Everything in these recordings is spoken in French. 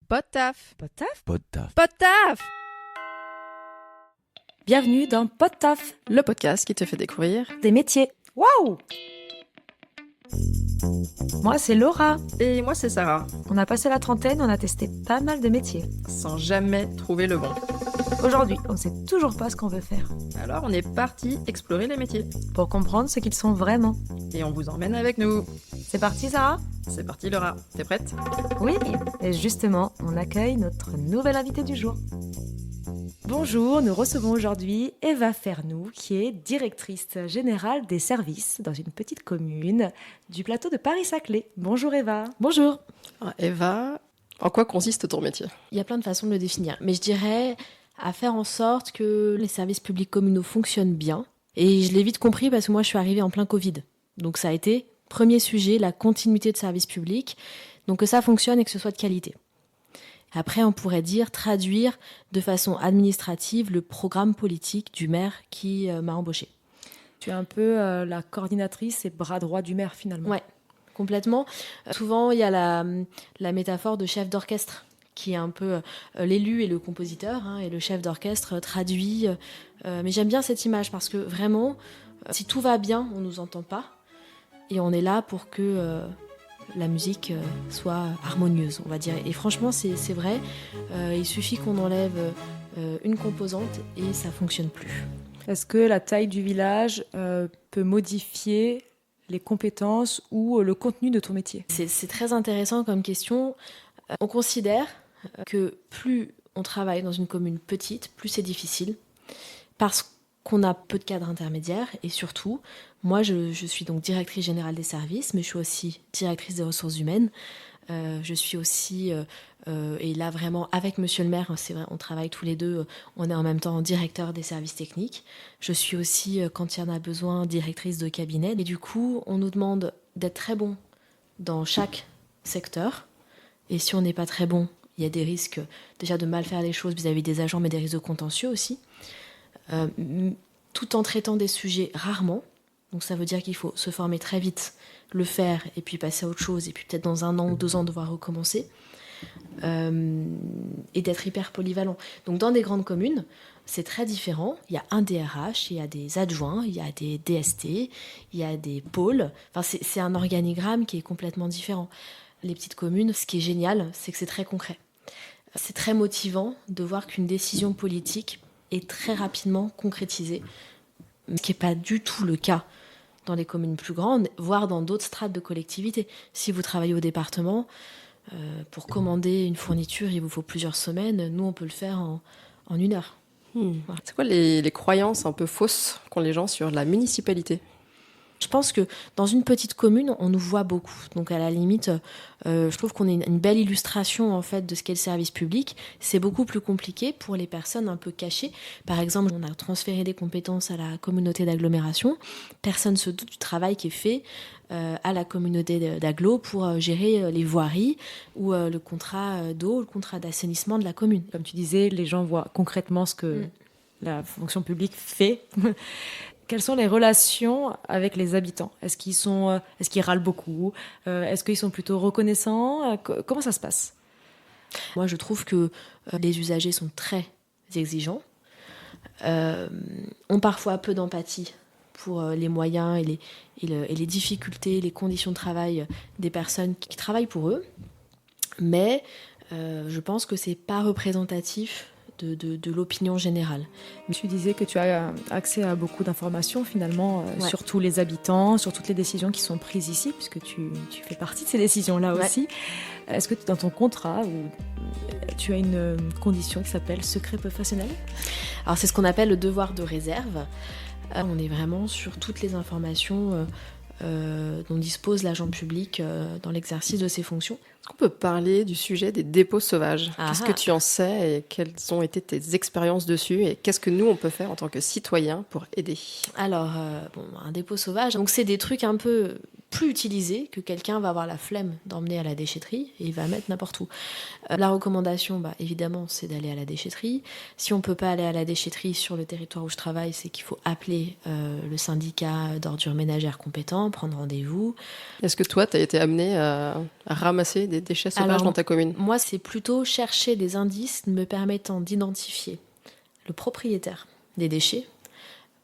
Podtaf. Podtaf. Podtaf. Bienvenue dans Podtaf, Le podcast qui te fait découvrir des métiers. Waouh! Moi, c'est Laura. Et moi c'est Sarah, On a passé la trentaine, on a testé pas mal de métiers. sans jamais trouver le bon. Aujourd'hui, on sait toujours pas ce qu'on veut faire. Alors on est parti explorer les métiers. Pour comprendre ce qu'ils sont vraiment. Et on vous emmène avec nous. C'est parti, Sarah? C'est parti Laura, t'es prête? Oui. Et justement, on accueille notre nouvelle invitée du jour. Bonjour, nous recevons aujourd'hui Eva Fernoux, qui est directrice générale des services dans une petite commune du plateau de Paris-Saclay. Bonjour Eva. Bonjour. Eva, en quoi consiste ton métier? Il y a plein de façons de le définir, mais je dirais à faire en sorte que les services publics communaux fonctionnent bien. Et je l'ai vite compris parce que moi je suis arrivée en plein Covid. Donc ça a été, premier sujet, la continuité de services publics. Donc que ça fonctionne et que ce soit de qualité. Après, on pourrait traduire de façon administrative le programme politique du maire qui m'a embauchée. Tu es un peu la coordinatrice et bras droit du maire finalement. Ouais, complètement. Souvent, il y a la métaphore de chef d'orchestre, qui est un peu l'élu et le compositeur, et le chef d'orchestre traduit. Mais j'aime bien cette image parce que vraiment, si tout va bien, on ne nous entend pas. Et on est là pour que la musique soit harmonieuse, on va dire. Et franchement, c'est vrai. Il suffit qu'on enlève une composante et ça ne fonctionne plus. Est-ce que la taille du village peut modifier les compétences ou le contenu de ton métier? C'est très intéressant comme question. On considère que plus on travaille dans une commune petite, plus c'est difficile, parce qu'on a peu de cadres intermédiaires, et surtout, moi je suis donc directrice générale des services, mais je suis aussi directrice des ressources humaines. Je suis aussi, et là vraiment avec monsieur le maire, c'est vrai, on travaille tous les deux, on est en même temps directeur des services techniques. Je suis aussi, quand il y en a besoin, directrice de cabinet. Et du coup, on nous demande d'être très bon dans chaque secteur. Et si on n'est pas très bon, il y a des risques déjà de mal faire les choses vis-à-vis des agents, mais des risques de contentieux aussi. Tout en traitant des sujets rarement. Donc ça veut dire qu'il faut se former très vite, le faire, et puis passer à autre chose, et puis peut-être dans 1 an ou 2 ans devoir recommencer. Et d'être hyper polyvalent. Donc dans des grandes communes, c'est très différent. Il y a un DRH, il y a des adjoints, il y a des DST, il y a des pôles. Enfin, c'est un organigramme qui est complètement différent. Les petites communes, ce qui est génial, c'est que c'est très concret. C'est très motivant de voir qu'une décision politique est très rapidement concrétisée, ce qui n'est pas du tout le cas dans les communes plus grandes, voire dans d'autres strates de collectivité. Si vous travaillez au département, pour commander une fourniture, il vous faut plusieurs semaines. Nous, on peut le faire en 1 heure. Voilà. C'est quoi les croyances un peu fausses qu'ont les gens sur la municipalité? Je pense que dans une petite commune, on nous voit beaucoup. Donc à la limite, je trouve qu'on est une belle illustration en fait de ce qu'est le service public. C'est beaucoup plus compliqué pour les personnes un peu cachées. Par exemple, on a transféré des compétences à la communauté d'agglomération. Personne ne se doute du travail qui est fait à la communauté d'agglo pour gérer les voiries ou le contrat d'eau, le contrat d'assainissement de la commune. Comme tu disais, les gens voient concrètement ce que la fonction publique fait. Quelles sont les relations avec les habitants? Est-ce qu'ils râlent beaucoup? Est-ce qu'ils sont plutôt reconnaissants? Comment ça se passe? Moi, je trouve que les usagers sont très exigeants, ont parfois peu d'empathie pour les moyens et les difficultés, les conditions de travail des personnes qui travaillent pour eux. Mais je pense que c'est pas représentatif de l'opinion générale. Tu disais que tu as accès à beaucoup d'informations finalement Ouais. sur tous les habitants, sur toutes les décisions qui sont prises ici, puisque tu fais partie de ces décisions-là Ouais. aussi. Est-ce que dans ton contrat, tu as une condition qui s'appelle secret professionnel? Alors c'est ce qu'on appelle le devoir de réserve. On est vraiment sur toutes les informations dont dispose l'agent public dans l'exercice de ses fonctions. Est-ce qu'on peut parler du sujet des dépôts sauvages? Ah. Qu'est-ce que tu en sais et quelles ont été tes expériences dessus et qu'est-ce que nous on peut faire en tant que citoyens pour aider? Alors, un dépôt sauvage, donc c'est des trucs un peu plus utilisés que quelqu'un va avoir la flemme d'emmener à la déchetterie et il va mettre n'importe où. La recommandation, évidemment, c'est d'aller à la déchetterie. Si on ne peut pas aller à la déchetterie sur le territoire où je travaille, c'est qu'il faut appeler le syndicat d'ordures ménagères compétent, prendre rendez-vous. Est-ce que toi, tu as été amené à ramasser des déchets sauvages dans ta commune? Moi, c'est plutôt chercher des indices me permettant d'identifier le propriétaire des déchets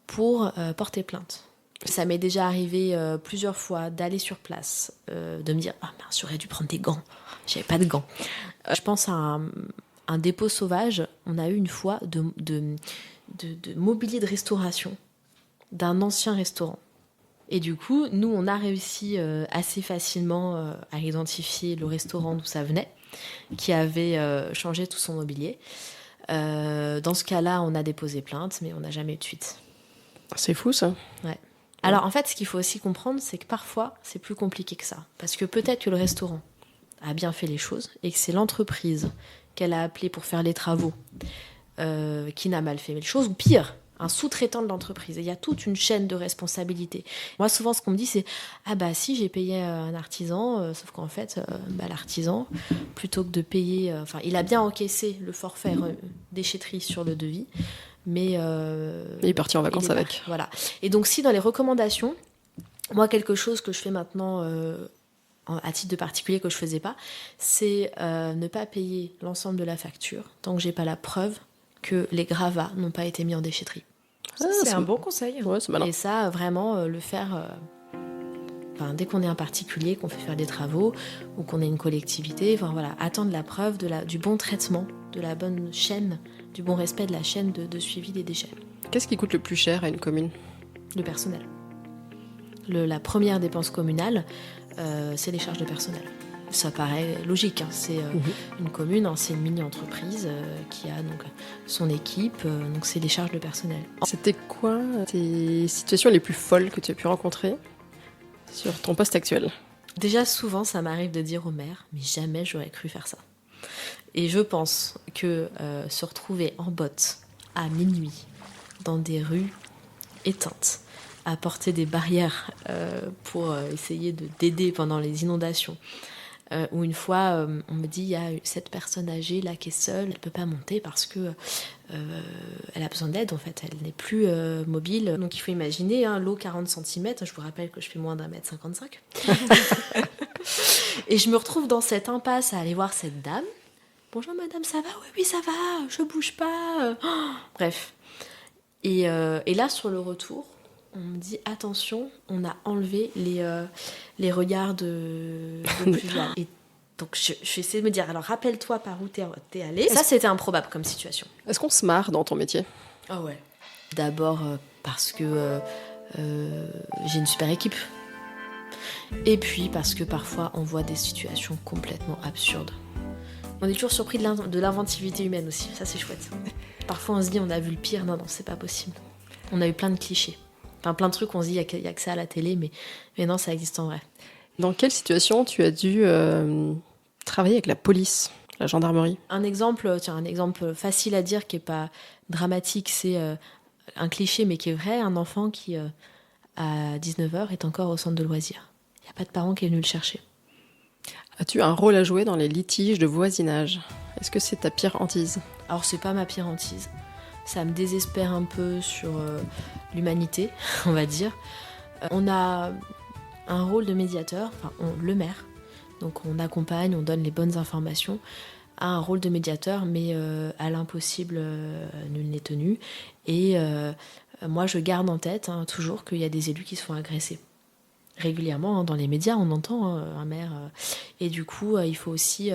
pour porter plainte. Ça m'est déjà arrivé plusieurs fois d'aller sur place, de me dire « Ah mince, j'aurais dû prendre des gants, j'avais pas de gants ». Je pense à un dépôt sauvage, on a eu une fois de mobilier de restauration d'un ancien restaurant. Et du coup, nous, on a réussi assez facilement à identifier le restaurant d'où ça venait, qui avait changé tout son mobilier. Dans ce cas-là, on a déposé plainte, mais on n'a jamais eu de suite. C'est fou, ça. Ouais. Alors, en fait, ce qu'il faut aussi comprendre, c'est que parfois, c'est plus compliqué que ça. Parce que peut-être que le restaurant a bien fait les choses et que c'est l'entreprise qu'elle a appelée pour faire les travaux qui n'a mal fait les choses, ou pire, un sous-traitant de l'entreprise. Et il y a toute une chaîne de responsabilité. Moi, souvent, ce qu'on me dit, c'est « Ah bah si, j'ai payé un artisan, sauf qu'en fait, l'artisan, plutôt que de payer... il a bien encaissé le forfait déchetterie sur le devis, mais... il est parti en vacances avec. » Voilà. Et donc, si dans les recommandations, moi, quelque chose que je fais maintenant... à titre de particulier que je faisais pas, c'est ne pas payer l'ensemble de la facture tant que j'ai pas la preuve que les gravats n'ont pas été mis en déchetterie. C'est un bon conseil. Ouais, c'est malin. Et ça, vraiment, le faire... dès qu'on est un particulier, qu'on fait faire des travaux, ou qu'on est une collectivité, attendre la preuve du bon traitement, de la bonne chaîne, du bon respect de la chaîne de suivi des déchets. Qu'est-ce qui coûte le plus cher à une commune? Le personnel. La première dépense communale, c'est les charges de personnel. Ça paraît logique, hein. C'est une commune, hein, c'est une mini-entreprise qui a donc son équipe, donc c'est des charges de personnel. C'était quoi tes situations les plus folles que tu as pu rencontrer sur ton poste actuel? Déjà, souvent, ça m'arrive de dire au maire, mais jamais j'aurais cru faire ça. Et je pense que se retrouver en botte à minuit dans des rues éteintes, à porter des barrières pour essayer d'aider pendant les inondations. Où une fois, on me dit, il y a cette personne âgée là qui est seule, elle ne peut pas monter parce que elle a besoin d'aide, en fait, elle n'est plus mobile. Donc il faut imaginer, l'eau 40 cm, je vous rappelle que je fais moins d'1,55 m. Et je me retrouve dans cette impasse à aller voir cette dame. Bonjour madame, ça va? Oui, ça va, je bouge pas. Bref. Et là, sur le retour, on me dit attention, on a enlevé les regards de pluviales. Et donc je vais essayer de me dire, alors rappelle-toi par où t'es allé. Ça, c'était improbable comme situation. Est-ce qu'on se marre dans ton métier? Ah ouais. D'abord parce que j'ai une super équipe. Et puis parce que parfois on voit des situations complètement absurdes. On est toujours surpris de l'inventivité humaine aussi, ça c'est chouette. Parfois on se dit on a vu le pire, non, c'est pas possible. On a eu plein de clichés. Enfin, plein de trucs, on se dit, il y a que ça à la télé, mais non, ça existe en vrai. Dans quelle situation tu as dû travailler avec la police, la gendarmerie? Un exemple facile à dire qui n'est pas dramatique, c'est un cliché, mais qui est vrai, un enfant qui, à 19h, est encore au centre de loisirs. Il n'y a pas de parent qui est venu le chercher. As-tu un rôle à jouer dans les litiges de voisinage? Est-ce que c'est ta pire hantise? Alors, c'est pas ma pire hantise. Ça me désespère un peu sur l'humanité, on va dire. On a un rôle de médiateur, le maire, donc on accompagne, on donne les bonnes informations, a un rôle de médiateur, mais à l'impossible, nul n'est tenu. Et moi, je garde en tête toujours qu'il y a des élus qui se font agresser. Régulièrement, dans les médias, on entend un maire. Et du coup, il faut aussi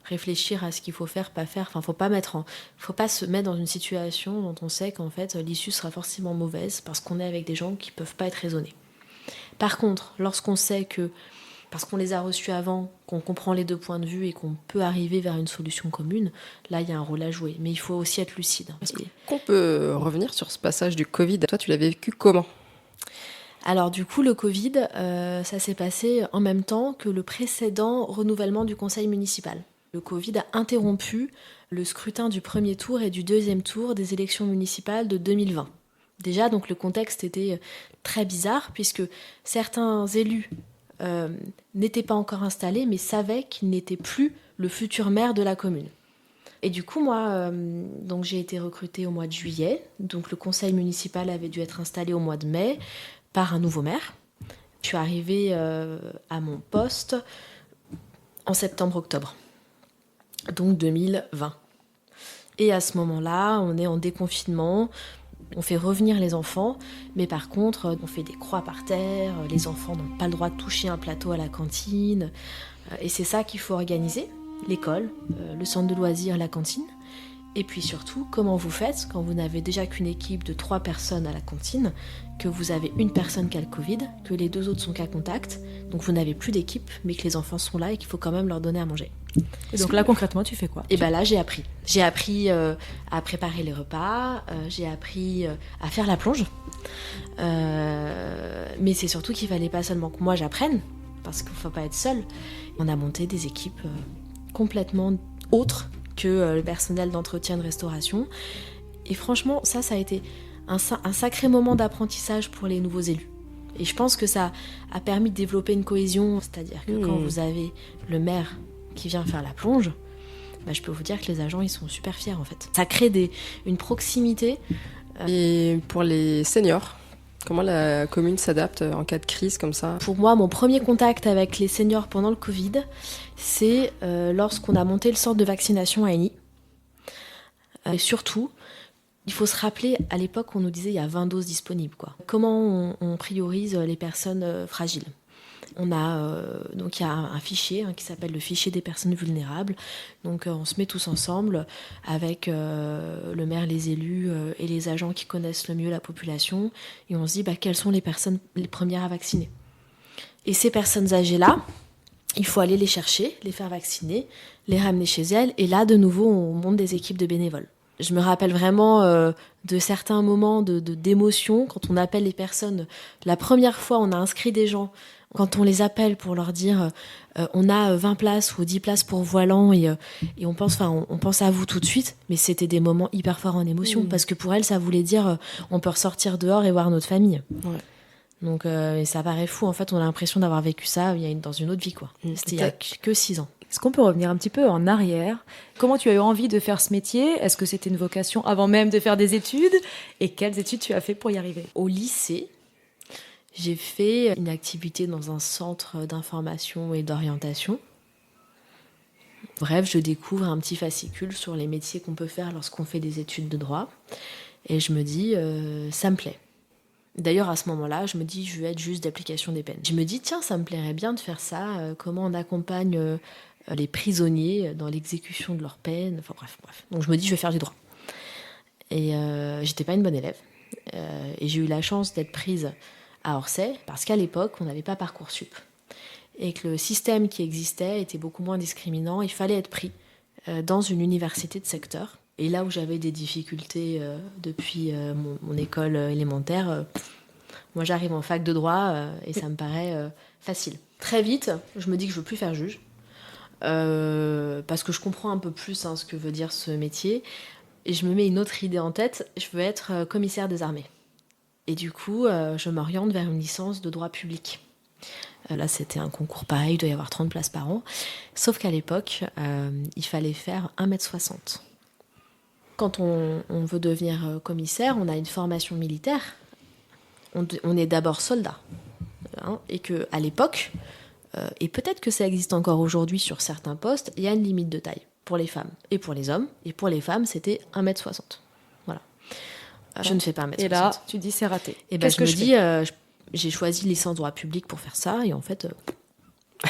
réfléchir à ce qu'il faut faire, pas faire. Enfin, faut pas se mettre dans une situation dont on sait qu'en fait, l'issue sera forcément mauvaise parce qu'on est avec des gens qui peuvent pas être raisonnés. Par contre, lorsqu'on sait que, parce qu'on les a reçus avant, qu'on comprend les deux points de vue et qu'on peut arriver vers une solution commune, là, il y a un rôle à jouer. Mais il faut aussi être lucide. Est-ce qu'on peut revenir sur ce passage du Covid? Toi, tu l'as vécu comment? Alors du coup, le Covid, ça s'est passé en même temps que le précédent renouvellement du conseil municipal. Le Covid a interrompu le scrutin du premier tour et du deuxième tour des élections municipales de 2020. Déjà, donc le contexte était très bizarre puisque certains élus n'étaient pas encore installés mais savaient qu'ils n'étaient plus le futur maire de la commune. Et du coup, moi, donc j'ai été recrutée au mois de juillet. Donc le conseil municipal avait dû être installé au mois de mai par un nouveau maire. Je suis arrivée à mon poste en septembre-octobre, donc 2020. Et à ce moment-là, on est en déconfinement, on fait revenir les enfants, mais par contre, on fait des croix par terre, les enfants n'ont pas le droit de toucher un plateau à la cantine, et c'est ça qu'il faut organiser, l'école, le centre de loisirs, la cantine. Et puis surtout, comment vous faites quand vous n'avez déjà qu'une équipe de 3 personnes à la cantine, que vous avez une personne qui a le Covid, que les 2 autres sont cas contact, donc vous n'avez plus d'équipe, mais que les enfants sont là et qu'il faut quand même leur donner à manger. Et donc là, concrètement, tu fais quoi? Et bien là, j'ai appris. J'ai appris à préparer les repas, j'ai appris à faire la plonge. Mais c'est surtout qu'il fallait pas seulement que moi j'apprenne, parce qu'il ne faut pas être seul. On a monté des équipes complètement autres que le personnel d'entretien de restauration. Et franchement, ça a été un sacré moment d'apprentissage pour les nouveaux élus. Et je pense que ça a permis de développer une cohésion, c'est-à-dire que quand vous avez le maire qui vient faire la plonge, je peux vous dire que les agents, ils sont super fiers en fait. Ça crée une proximité. Et pour les seniors, comment la commune s'adapte en cas de crise comme ça? Pour moi, mon premier contact avec les seniors pendant le Covid, c'est lorsqu'on a monté le centre de vaccination à Aigny. Et surtout, il faut se rappeler, à l'époque, on nous disait il y a 20 doses disponibles, quoi. Comment on priorise les personnes fragiles? Donc il y a un fichier qui s'appelle le fichier des personnes vulnérables. Donc on se met tous ensemble avec le maire, les élus et les agents qui connaissent le mieux la population, et on se dit quelles sont les personnes les premières à vacciner. Et ces personnes âgées-là, il faut aller les chercher, les faire vacciner, les ramener chez elles, et là de nouveau on monte des équipes de bénévoles. Je me rappelle vraiment de certains moments d'émotion quand on appelle les personnes. La première fois, on a inscrit des gens. Quand on les appelle pour leur dire on a 20 places ou 10 places pour Voilan et on pense à vous tout de suite, mais c'était des moments hyper forts en émotion parce que pour elles, ça voulait dire on peut ressortir dehors et voir notre famille. Ouais. Donc ça paraît fou, en fait, on a l'impression d'avoir vécu ça dans une autre vie, quoi. C'était il y a que 6 ans. Est-ce qu'on peut revenir un petit peu en arrière? Comment tu as eu envie de faire ce métier? Est-ce que c'était une vocation avant même de faire des études? Et quelles études tu as fait pour y arriver? Au lycée, j'ai fait une activité dans un centre d'information et d'orientation. Bref, je découvre un petit fascicule sur les métiers qu'on peut faire lorsqu'on fait des études de droit. Et je me dis, ça me plaît. D'ailleurs, à ce moment-là, je me dis, je veux être juge d'application des peines. Je me dis, tiens, ça me plairait bien de faire ça. Comment on accompagne les prisonniers dans l'exécution de leurs peines. Enfin bref. Donc je me dis, je vais faire du droit. Et j'étais pas une bonne élève. Et j'ai eu la chance d'être prise à Orsay, parce qu'à l'époque, on n'avait pas Parcoursup. Et que le système qui existait était beaucoup moins discriminant. Il fallait être pris dans une université de secteur. Et là où j'avais des difficultés depuis mon école élémentaire, moi j'arrive en fac de droit et ça me paraît facile. Très vite, je me dis que je veux plus faire juge, parce que je comprends un peu plus ce que veut dire ce métier. Et je me mets une autre idée en tête, je veux être commissaire des armées. Et du coup, je m'oriente vers une licence de droit public. Là, c'était un concours pareil, il doit y avoir 30 places par an. Sauf qu'à l'époque, il fallait faire 1,60 m. Quand on veut devenir commissaire, on a une formation militaire. On est d'abord soldat. Et qu'à l'époque, et peut-être que ça existe encore aujourd'hui sur certains postes, il y a une limite de taille pour les femmes et pour les hommes. Et pour les femmes, c'était 1,60 m. Voilà. Je ne fais pas 1,60 m. Et là, tu dis c'est raté. Et je me dis, j'ai choisi licence droit public pour faire ça. Et en fait,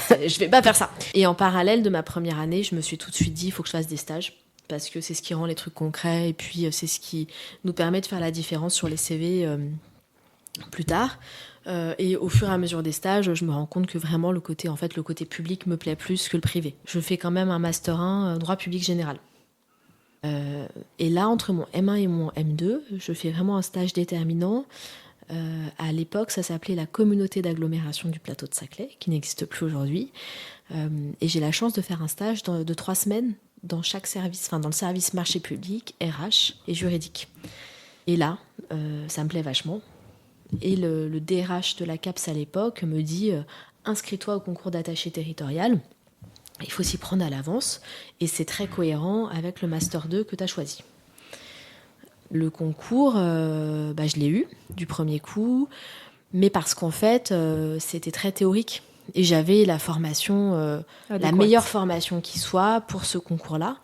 je vais pas faire ça. Et en parallèle de ma première année, je me suis tout de suite dit, il faut que je fasse des stages. Parce que c'est ce qui rend les trucs concrets. Et puis, c'est ce qui nous permet de faire la différence sur les CV plus tard. Et au fur et à mesure des stages, je me rends compte que vraiment le côté public me plaît plus que le privé. Je fais quand même un master 1 droit public général. Et là, entre mon M1 et mon M2, je fais vraiment un stage déterminant. À l'époque, ça s'appelait la communauté d'agglomération du plateau de Saclay, qui n'existe plus aujourd'hui. Et j'ai la chance de faire un stage de 3 semaines dans chaque service, dans le service marché public, RH et juridique. Et là, ça me plaît vachement. Et le DRH de la CAPS à l'époque me dit inscris-toi au concours d'attaché territorial. Il faut s'y prendre à l'avance et c'est très cohérent avec le Master 2 que tu as choisi. Le concours, je l'ai eu du premier coup, mais parce qu'en fait, c'était très théorique. Et j'avais la formation, la meilleure formation qui soit pour ce concours-là,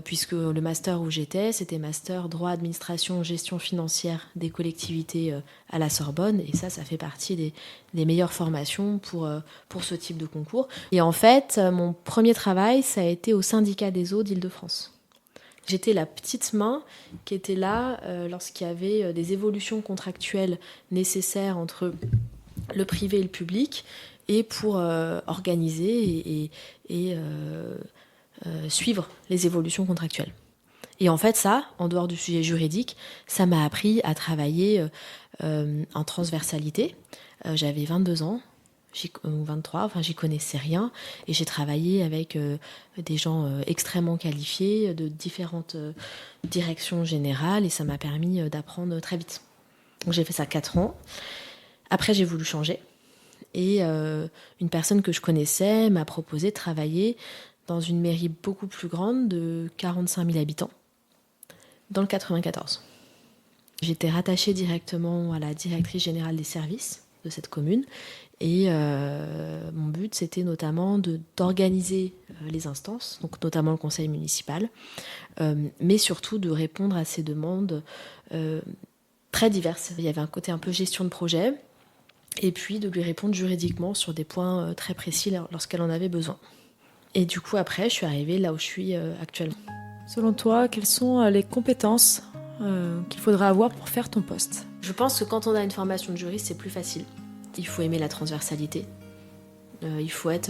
puisque le master où j'étais, c'était master droit, administration, gestion financière des collectivités à la Sorbonne. Et ça fait partie des meilleures formations pour ce type de concours. Et en fait, mon premier travail, ça a été au syndicat des eaux d'Île-de-France. J'étais la petite main qui était là lorsqu'il y avait des évolutions contractuelles nécessaires entre le privé et le public, et pour organiser et suivre les évolutions contractuelles. Et en fait, ça, en dehors du sujet juridique, ça m'a appris à travailler en transversalité. J'avais 22 ans, ou 23, j'y connaissais rien, et j'ai travaillé avec des gens extrêmement qualifiés de différentes directions générales, et ça m'a permis d'apprendre très vite. Donc j'ai fait ça 4 ans. Après, j'ai voulu changer. Et une personne que je connaissais m'a proposé de travailler dans une mairie beaucoup plus grande de 45 000 habitants, dans le 94. J'étais rattachée directement à la directrice générale des services de cette commune. Et mon but, c'était notamment d'organiser les instances, donc notamment le conseil municipal, mais surtout de répondre à ces demandes très diverses. Il y avait un côté un peu gestion de projet, et puis de lui répondre juridiquement sur des points très précis lorsqu'elle en avait besoin. Et du coup, après, je suis arrivée là où je suis actuellement. Selon toi, quelles sont les compétences qu'il faudra avoir pour faire ton poste ? Je pense que quand on a une formation de juriste, c'est plus facile. Il faut aimer la transversalité. Il faut être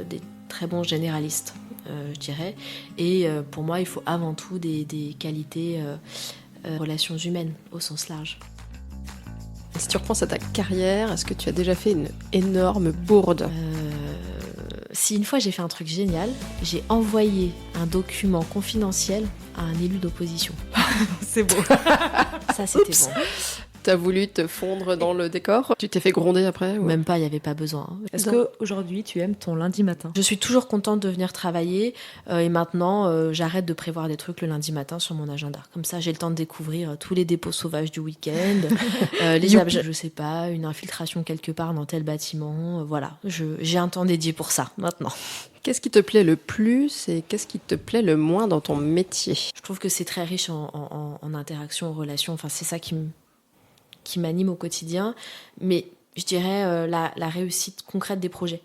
des très bons généralistes, je dirais. Et pour moi, il faut avant tout des qualités relations humaines au sens large. Si tu repenses à ta carrière, est-ce que tu as déjà fait une énorme bourde ? Si une fois j'ai fait un truc génial, j'ai envoyé un document confidentiel à un élu d'opposition. C'est beau. Ça, c'était bon. T'as voulu te fondre dans le décor ? Tu t'es fait gronder après ou... Même pas, il n'y avait pas besoin. Est-ce qu'aujourd'hui, tu aimes ton lundi matin ? Je suis toujours contente de venir travailler et maintenant, j'arrête de prévoir des trucs le lundi matin sur mon agenda. Comme ça, j'ai le temps de découvrir tous les dépôts sauvages du week-end, je sais pas, une infiltration quelque part dans tel bâtiment. Voilà, j'ai un temps dédié pour ça maintenant. Qu'est-ce qui te plaît le plus et qu'est-ce qui te plaît le moins dans ton métier ? Je trouve que c'est très riche en interactions, en relations. Enfin, c'est ça qui m'anime au quotidien, mais je dirais la réussite concrète des projets.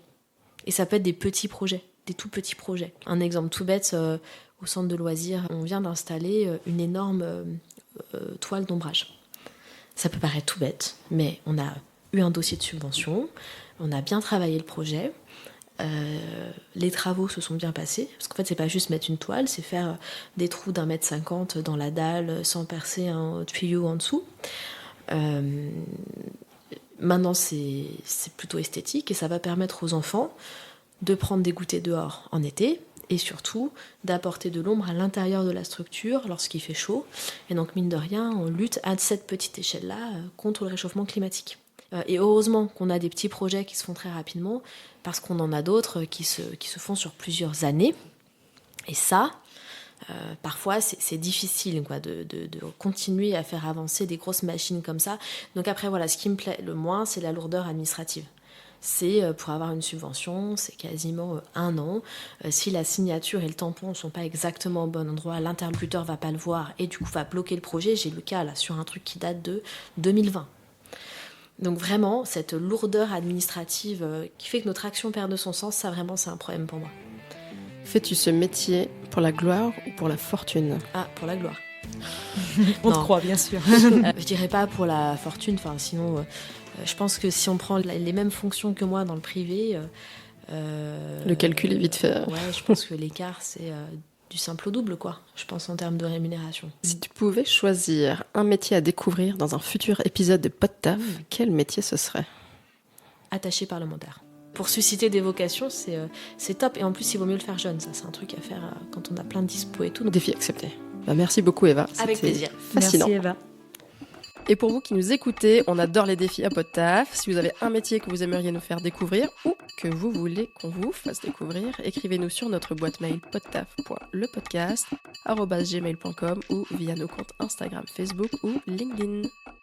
Et ça peut être des petits projets, des tout petits projets. Un exemple tout bête, au centre de loisirs, on vient d'installer une énorme toile d'ombrage. Ça peut paraître tout bête, mais on a eu un dossier de subvention, on a bien travaillé le projet, les travaux se sont bien passés, parce qu'en fait c'est pas juste mettre une toile, c'est faire des trous d'1,50 m dans la dalle sans percer un tuyau en dessous. Maintenant c'est plutôt esthétique et ça va permettre aux enfants de prendre des goûters dehors en été et surtout d'apporter de l'ombre à l'intérieur de la structure lorsqu'il fait chaud. Et donc mine de rien, on lutte à cette petite échelle-là contre le réchauffement climatique. Et heureusement qu'on a des petits projets qui se font très rapidement parce qu'on en a d'autres qui se font sur plusieurs années. Et ça, parfois c'est difficile quoi, de continuer à faire avancer des grosses machines comme ça. Donc après voilà, ce qui me plaît le moins, c'est la lourdeur administrative. C'est pour avoir une subvention, c'est quasiment 1 an. Si la signature et le tampon ne sont pas exactement au bon endroit, l'interlocuteur ne va pas le voir et du coup va bloquer le projet. J'ai le cas là sur un truc qui date de 2020. Donc vraiment, cette lourdeur administrative qui fait que notre action perd de son sens, ça vraiment c'est un problème pour moi. Fais-tu ce métier pour la gloire ou pour la fortune ? Ah, pour la gloire. On te croit, bien sûr. Je dirais pas pour la fortune, sinon je pense que si on prend les mêmes fonctions que moi dans le privé... le calcul est vite fait. Ouais, je pense que l'écart c'est du simple au double, quoi. Je pense en termes de rémunération. Si tu pouvais choisir un métier à découvrir dans un futur épisode de Podtaf, quel métier ce serait ? Attaché parlementaire. Pour susciter des vocations, c'est top. Et en plus, il vaut mieux le faire jeune. Ça, c'est un truc à faire quand on a plein de dispo et tout. Défi accepté. Merci beaucoup, Eva. Avec plaisir. Fascinant. Merci, Eva. Et pour vous qui nous écoutez, on adore les défis à Podtaf. Si vous avez un métier que vous aimeriez nous faire découvrir ou que vous voulez qu'on vous fasse découvrir, écrivez-nous sur notre boîte mail podtaf.lepodcast@gmail.com ou via nos comptes Instagram, Facebook ou LinkedIn.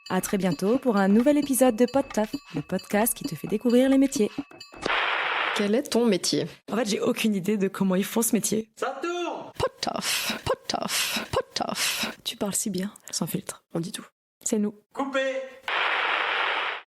À très bientôt pour un nouvel épisode de Podtaf, le podcast qui te fait découvrir les métiers. Quel est ton métier? En fait, j'ai aucune idée de comment ils font ce métier. Ça tourne! Potof, potof, potof. Tu parles si bien, sans filtre. On dit tout. C'est nous. Coupé!